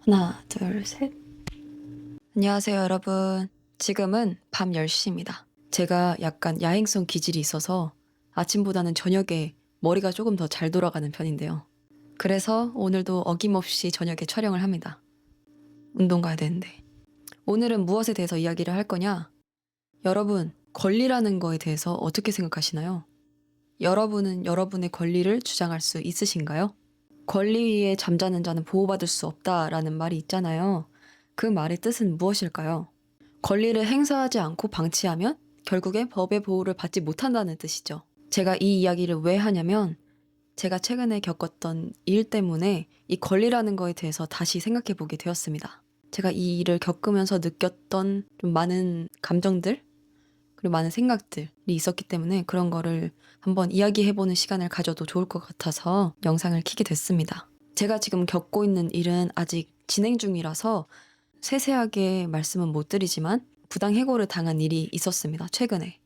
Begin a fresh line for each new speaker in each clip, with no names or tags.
하나, 둘, 셋. 안녕하세요, 여러분. 지금은 밤 10시입니다. 제가 약간 야행성 기질이 있어서 아침보다는 저녁에 머리가 조금 더 잘 돌아가는 편인데요. 그래서 오늘도 어김없이 저녁에 촬영을 합니다. 운동 가야 되는데. 오늘은 무엇에 대해서 이야기를 할 거냐? 여러분, 권리라는 거에 대해서 어떻게 생각하시나요? 여러분은 여러분의 권리를 주장할 수 있으신가요? 권리 위에 잠자는 자는 보호받을 수 없다라는 말이 있잖아요. 그 말의 뜻은 무엇일까요? 권리를 행사하지 않고 방치하면 결국에 법의 보호를 받지 못한다는 뜻이죠. 제가 이 이야기를 왜 하냐면 제가 최근에 겪었던 일 때문에 이 권리라는 거에 대해서 다시 생각해 보게 되었습니다. 제가 이 일을 겪으면서 느꼈던 좀 많은 감정들 그리고 많은 생각들이 있었기 때문에 그런 거를 한번 이야기해보는 시간을 가져도 좋을 것 같아서 영상을 켜게 됐습니다. 제가 지금 겪고 있는 일은 아직 진행 중이라서 세세하게 말씀은 못 드리지만 부당해고를 당한 일이 있었습니다. 최근에.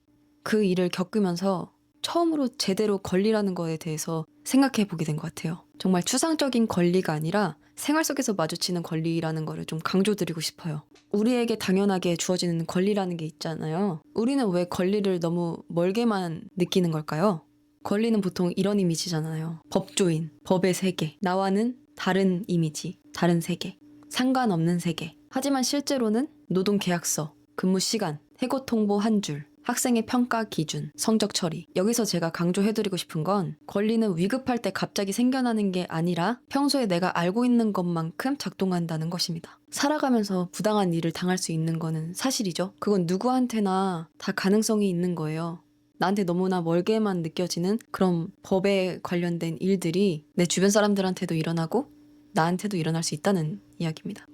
그 일을 겪으면서 처음으로 제대로 권리라는 거에 대해서 생각해 보게 된 것 같아요. 정말 추상적인 권리가 아니라 생활 속에서 마주치는 권리라는 거를 좀 강조드리고 싶어요. 우리에게 당연하게 주어지는 권리라는 게 있잖아요. 우리는 왜 권리를 너무 멀게만 느끼는 걸까요? 권리는 보통 이런 이미지잖아요. 법조인, 법의 세계, 나와는 다른 이미지, 다른 세계, 상관없는 세계. 하지만 실제로는 노동계약서, 근무시간, 해고 통보 한 줄, 학생의 평가 기준, 성적 처리. 여기서 제가 강조해드리고 싶은 건 권리는 위급할 때 갑자기 생겨나는 게 아니라 평소에 내가 알고 있는 것만큼 작동한다는 것입니다. 살아가면서 부당한 일을 당할 수 있는 거는 사실이죠. 그건 누구한테나 다 가능성이 있는 거예요. 나한테 너무나 멀게만 느껴지는 그런 법에 관련된 일들이 내 주변 사람들한테도 일어나고 나한테도 일어날 수 있다는 이야기입니다.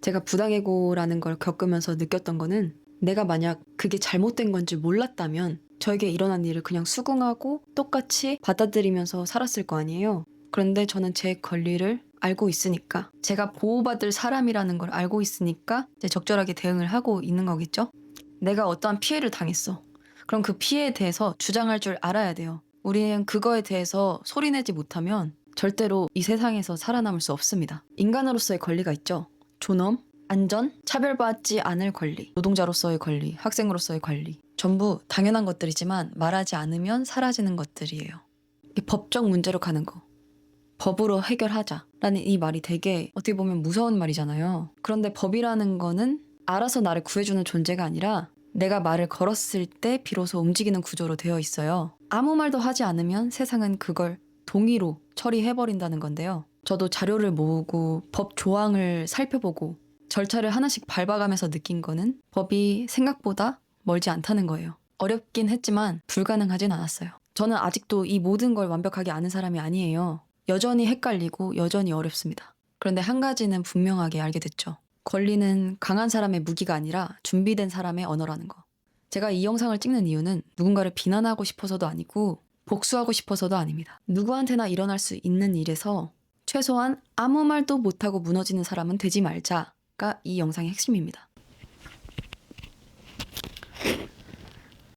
제가 부당해고라는 걸 겪으면서 느꼈던 거는 내가 만약 그게 잘못된 건지 몰랐다면 저에게 일어난 일을 그냥 수긍하고 똑같이 받아들이면서 살았을 거 아니에요. 그런데 저는 제 권리를 알고 있으니까 제가 보호받을 사람이라는 걸 알고 있으니까 이제 적절하게 대응을 하고 있는 거겠죠? 내가 어떠한 피해를 당했어. 그럼 그 피해에 대해서 주장할 줄 알아야 돼요. 우리는 그거에 대해서 소리내지 못하면 절대로 이 세상에서 살아남을 수 없습니다. 인간으로서의 권리가 있죠. 존엄, 안전, 차별받지 않을 권리, 노동자로서의 권리, 학생으로서의 권리. 전부 당연한 것들이지만 말하지 않으면 사라지는 것들이에요. 이게 법적 문제로 가는 거. 법으로 해결하자라는 이 말이 되게 어떻게 보면 무서운 말이잖아요. 그런데 법이라는 거는 알아서 나를 구해주는 존재가 아니라 내가 말을 걸었을 때 비로소 움직이는 구조로 되어 있어요. 아무 말도 하지 않으면 세상은 그걸 동의로 처리해버린다는 건데요. 저도 자료를 모으고 법 조항을 살펴보고 절차를 하나씩 밟아가면서 느낀 거는 법이 생각보다 멀지 않다는 거예요. 어렵긴 했지만 불가능하진 않았어요. 저는 아직도 이 모든 걸 완벽하게 아는 사람이 아니에요. 여전히 헷갈리고 여전히 어렵습니다. 그런데 한 가지는 분명하게 알게 됐죠. 권리는 강한 사람의 무기가 아니라 준비된 사람의 언어라는 거. 제가 이 영상을 찍는 이유는 누군가를 비난하고 싶어서도 아니고 복수하고 싶어서도 아닙니다. 누구한테나 일어날 수 있는 일에서 최소한 아무 말도 못하고 무너지는 사람은 되지 말자가 이 영상의 핵심입니다.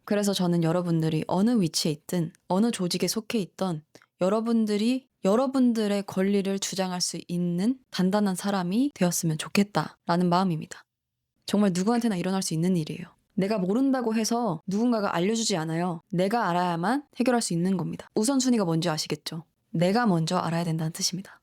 그래서 저는 여러분들이 어느 위치에 있든 어느 조직에 속해 있던 여러분들이 여러분들의 권리를 주장할 수 있는 단단한 사람이 되었으면 좋겠다라는 마음입니다. 정말 누구한테나 일어날 수 있는 일이에요. 내가 모른다고 해서 누군가가 알려주지 않아요. 내가 알아야만 해결할 수 있는 겁니다. 우선순위가 뭔지 아시겠죠? 내가 먼저 알아야 된다는 뜻입니다.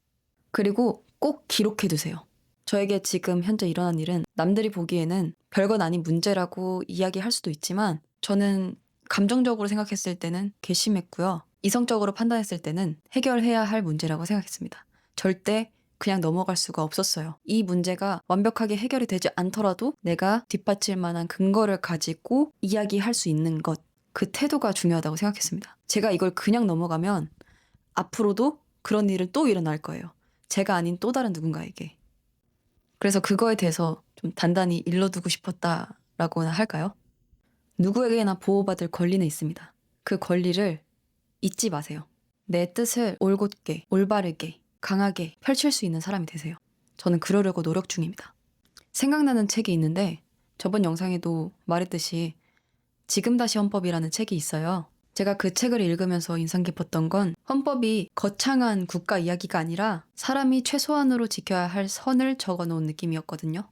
그리고 꼭 기록해두세요. 저에게 지금 현재 일어난 일은 남들이 보기에는 별건 아닌 문제라고 이야기할 수도 있지만 저는 감정적으로 생각했을 때는 괘씸했고요. 이성적으로 판단했을 때는 해결해야 할 문제라고 생각했습니다. 절대 그냥 넘어갈 수가 없었어요. 이 문제가 완벽하게 해결이 되지 않더라도 내가 뒷받칠 만한 근거를 가지고 이야기할 수 있는 것, 그 태도가 중요하다고 생각했습니다. 제가 이걸 그냥 넘어가면 앞으로도 그런 일은 또 일어날 거예요. 제가 아닌 또 다른 누군가에게. 그래서 그거에 대해서 좀 단단히 일러두고 싶었다라고나 할까요? 누구에게나 보호받을 권리는 있습니다. 그 권리를 잊지 마세요. 내 뜻을 올곧게, 올바르게, 강하게 펼칠 수 있는 사람이 되세요. 저는 그러려고 노력 중입니다. 생각나는 책이 있는데 저번 영상에도 말했듯이 지금 다시 헌법이라는 책이 있어요. 제가 그 책을 읽으면서 인상 깊었던 건 헌법이 거창한 국가 이야기가 아니라 사람이 최소한으로 지켜야 할 선을 적어 놓은 느낌이었거든요.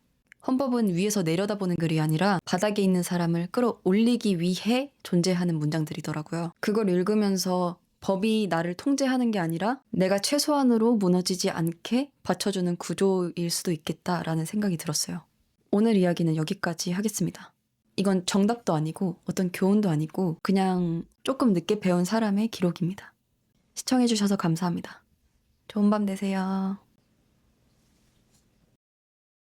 헌법은 위에서 내려다보는 글이 아니라 바닥에 있는 사람을 끌어올리기 위해 존재하는 문장들이더라고요. 그걸 읽으면서 법이 나를 통제하는 게 아니라 내가 최소한으로 무너지지 않게 받쳐주는 구조일 수도 있겠다라는 생각이 들었어요. 오늘 이야기는 여기까지 하겠습니다. 이건 정답도 아니고 어떤 교훈도 아니고 그냥 조금 늦게 배운 사람의 기록입니다. 시청해주셔서 감사합니다. 좋은 밤 되세요.